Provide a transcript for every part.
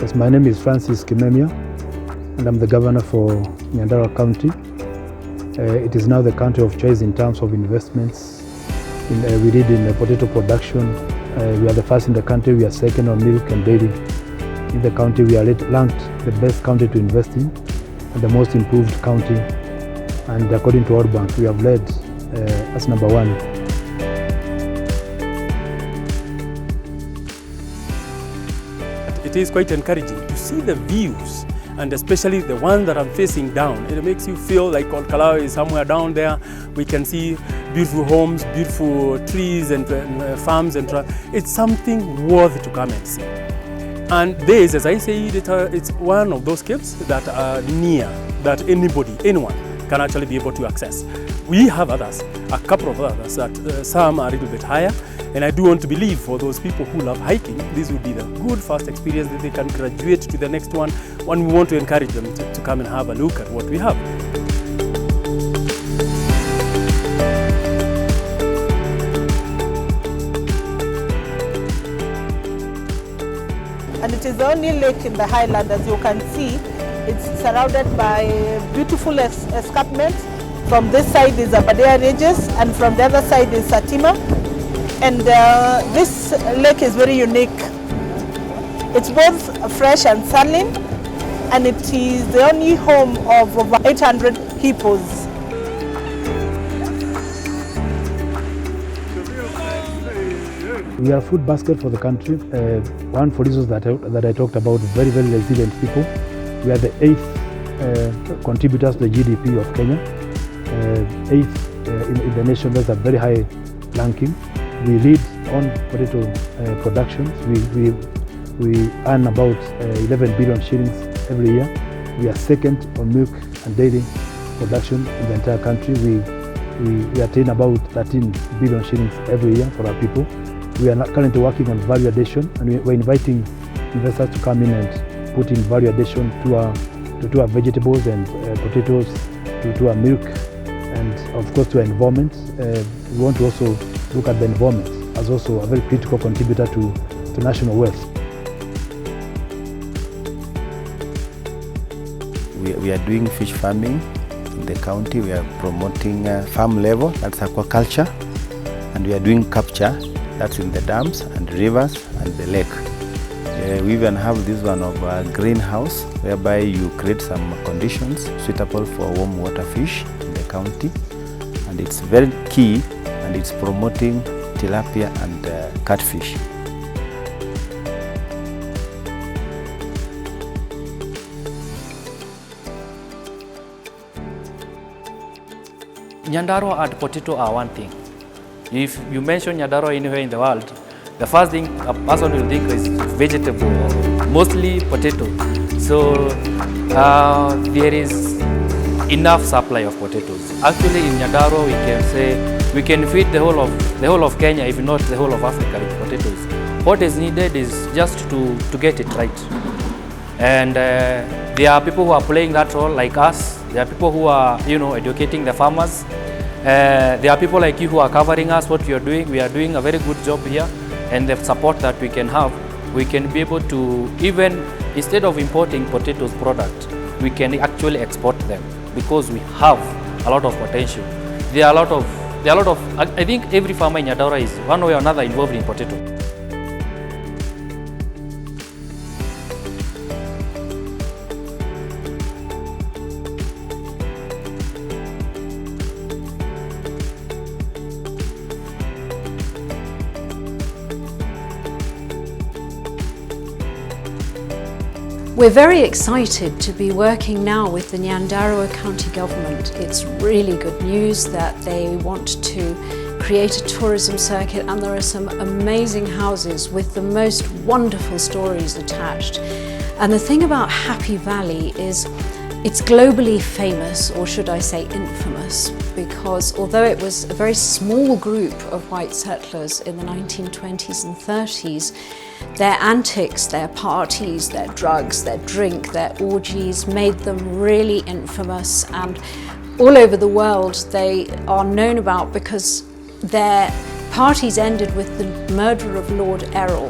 Yes, my name is Francis Kimemia, and I'm the governor for Nyandarua County. It is now the county of choice in terms of investments. We did in potato production. We are the first in the country. We are second on milk and dairy. In the county, we are ranked the best county to invest in and the most improved county. And according to World Bank, we have led as number one. It is quite encouraging to see the views, and especially the one that I'm facing down. It makes you feel like Kalau is somewhere down there. We can see beautiful homes, beautiful trees and farms, and it's something worth to come and see. And this, as I say, it's one of those capes that are near, that anyone can actually be able to access. We have others, a couple of others, that some are a little bit higher, and I do want to believe for those people who love hiking, this will be the good first experience that they can graduate to the next one, when we want to encourage them to come and have a look at what we have. And it is the only lake in the highland, as you can see. It's surrounded by beautiful escarpments. From this side is Aberdare Ridges, and from the other side is Satima. And this lake is very unique. It's both fresh and saline, and it is the only home of over 800 hippos. We are a food basket for the country. One for reasons that I talked about, very, very resilient people. We are the 8th contributors to the GDP of Kenya. 8th in the nation. That's a very high ranking. We lead on potato production. We earn about 11 billion shillings every year. We are second on milk and dairy production in the entire country. We attain about 13 billion shillings every year for our people. We are currently working on value addition, and we're inviting investors to come in and put in value addition to our vegetables and potatoes, to our milk, and of course to our environment. We want to also look at the environment as also a very critical contributor to national wealth. We are doing fish farming in the county. We are promoting farm level, that's aquaculture, and we are doing capture, that's in the dams and rivers and the lake. We even have this one of a greenhouse, whereby you create some conditions suitable for warm water fish in the county, and it's very key, and it's promoting tilapia and catfish. Nyandarua and potato are one thing. If you mention Nyandarua anywhere in the world, the first thing a person will think is vegetable, mostly potato. So there is enough supply of potatoes. Actually, in Nyandarua, we can say we can feed the whole of Kenya, if not the whole of Africa, with potatoes. What is needed is just to get it right. And there are people who are playing that role, like us, There are people who are, educating the farmers. There are people like you who are covering us, what we are doing. We are doing a very good job here, and the support that we can have, we can be able to, even instead of importing potatoes product, we can actually export them because we have a lot of potential. There are a lot of, I think every farmer in Nyandarua is one way or another involved in potato. We're very excited to be working now with the Nyandarua County Government. It's really good news that they want to create a tourism circuit, and there are some amazing houses with the most wonderful stories attached. And the thing about Happy Valley is it's globally famous, or should I say infamous, because although it was a very small group of white settlers in the 1920s and 30s, their antics, their parties, their drugs, their drink, their orgies made them really infamous, and all over the world they are known about because their parties ended with the murder of Lord Errol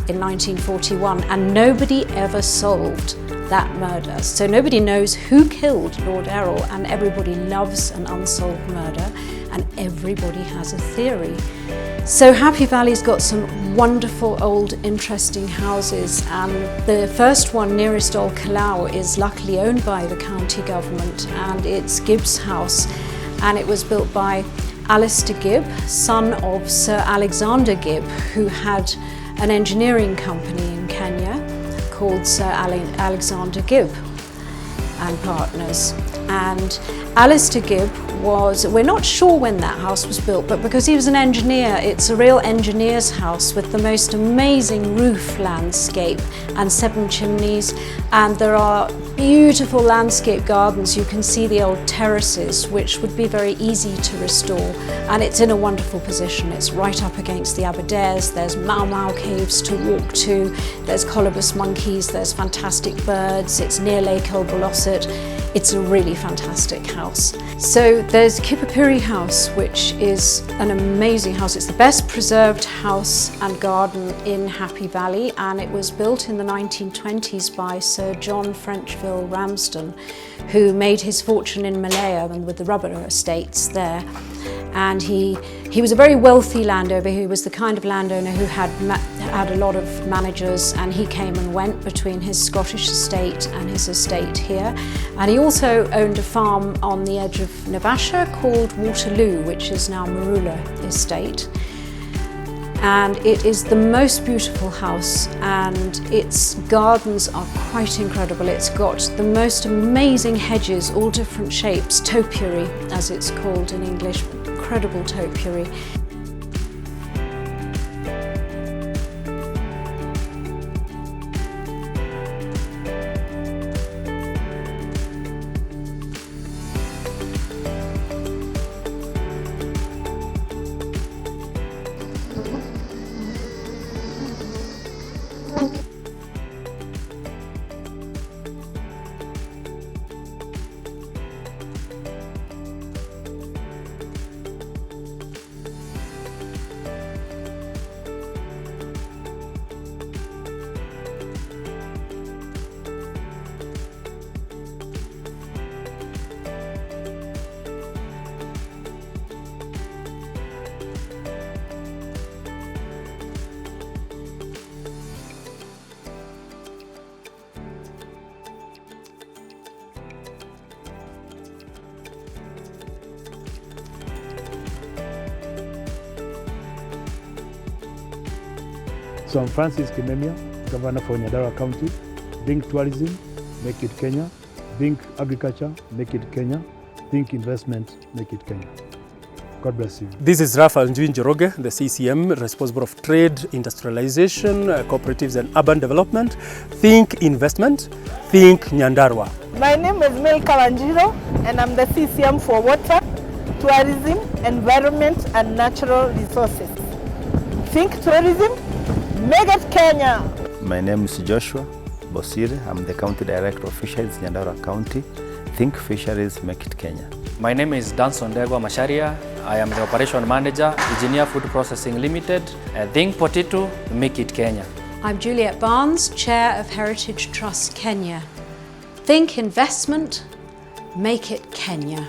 in 1941, and nobody ever solved that murder. So nobody knows who killed Lord Errol, and everybody loves an unsolved murder, and everybody has a theory. So Happy Valley's got some wonderful old interesting houses, and the first one nearest Old Kalau is luckily owned by the county government, and it's Gibbs House, and it was built by Alistair Gibb, son of Sir Alexander Gibb, who had an engineering company in Kenya called Sir Alexander Gibb and Partners. And Alistair Gibb we're not sure when that house was built, but because he was an engineer, it's a real engineer's house with the most amazing roof landscape and 7 chimneys, and there are beautiful landscape gardens. You can see the old terraces, which would be very easy to restore, and it's in a wonderful position. It's right up against the Aberdares. There's Mau Mau caves to walk to, there's colobus monkeys, there's fantastic birds, it's near Lake Olbolosset. It's a really fantastic house. So there's Kipapiri House, which is an amazing house. It's the best preserved house and garden in Happy Valley, and it was built in the 1920s by Sir John Frenchville Ramsden, who made his fortune in Malaya and with the rubber estates there. And he was a very wealthy landowner. He was the kind of landowner who had a lot of managers, and he came and went between his Scottish estate and his estate here. And he also owned a farm on the edge of Navasha called Waterloo, which is now Marula Estate. And it is the most beautiful house, and its gardens are quite incredible. It's got the most amazing hedges, all different shapes, topiary as it's called in English, incredible topiary. So I'm Francis Kimemia, Governor for Nyandarua County. Think tourism, make it Kenya. Think agriculture, make it Kenya. Think investment, make it Kenya. God bless you. This is Rafael Njoroge, the CCM responsible of trade, industrialization, cooperatives and urban development. Think investment, think Nyandarua. My name is Milka Wanjiro, and I'm the CCM for water, tourism, environment and natural resources. Think tourism, make it Kenya. My name is Joshua Bosire. I'm the County Director of Fisheries, Nyandarua County. Think Fisheries, make it Kenya. My name is Danson Degwa Masharia. I am the Operation Manager, Engineer Food Processing Limited. Think Potato, make it Kenya. I'm Juliet Barnes, Chair of Heritage Trust Kenya. Think Investment, make it Kenya.